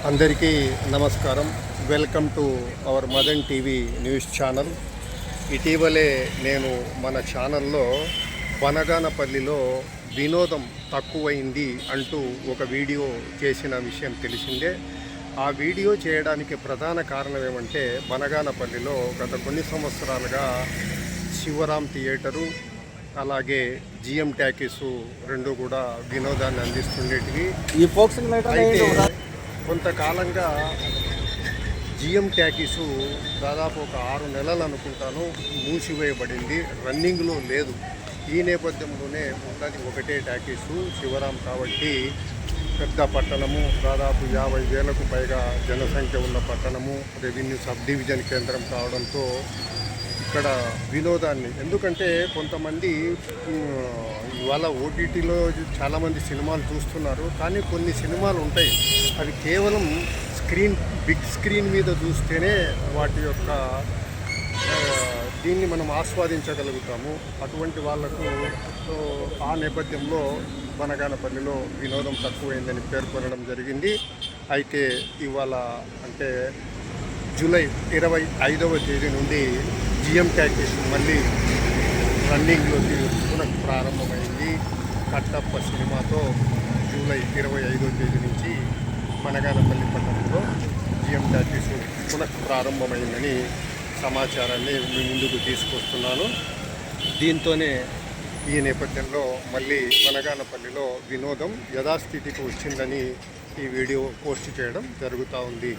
అందరికీ నమస్కారం. Welcome to our Madan TV news channel. ఇటీవలే నేను మన ఛానల్లో బనగానపల్లిలో వినోదం తక్కువైంది అంటూ ఒక వీడియో చేసిన విషయం తెలిసిందే. ఆ వీడియో చేయడానికి ప్రధాన కారణం ఏమంటే, బనగానపల్లిలో గత కొన్ని సంవత్సరాలుగా శివరాం థియేటరు అలాగే జిఎం టాకీసు రెండు కూడా వినోదాన్ని అందిస్తుండేటివి. అయితే కొంతకాలంగా జిఎం టాకీసు దాదాపు ఒక 6 నెలలు అనుకుంటాను మూసివేయబడింది, రన్నింగ్లో లేదు. ఈ నేపథ్యంలోనే ఉన్నది ఒకటే టాకీసు శివరాం కాబట్టి పెద్ద పట్టణము, దాదాపు 50,000కు పైగా జనసంఖ్య ఉన్న పట్టణము, రెవెన్యూ సబ్ డివిజన్ కేంద్రం కావడంతో ఇక్కడ వినోదాన్ని, ఎందుకంటే కొంతమంది ఇవాళ ఓటీటీలో చాలామంది సినిమాలు చూస్తున్నారు, కానీ కొన్ని సినిమాలు ఉంటాయి అవి కేవలం బిగ్ స్క్రీన్ మీద చూస్తేనే వాటి యొక్క దీన్ని మనం ఆస్వాదించగలుగుతాము. అటువంటి వాళ్లకు ఆ నేపథ్యంలో బనగానపల్లిలో వినోదం తక్కువైందని పేర్కొనడం జరిగింది. అయితే ఇవాళ అంటే జూలై 25వ తేదీ నుండి జిఎం టాకీస్ మళ్ళీ రన్నింగ్లోకి ప్రారంభమైంది. కట్టప్ప సినిమాతో జూలై 25వ తేదీ నుంచి బనగానపల్లి పట్టణంలో జిఎం టాకీస్ ప్రారంభమైందని సమాచారాన్ని మీ ముందుకు తీసుకొస్తున్నాను. దీంతోనే ఈ నేపథ్యంలో మళ్ళీ బనగానపల్లిలో వినోదం యథాస్థితికి వచ్చిందని ఈ వీడియో పోస్ట్ చేయడం జరుగుతూ ఉంది.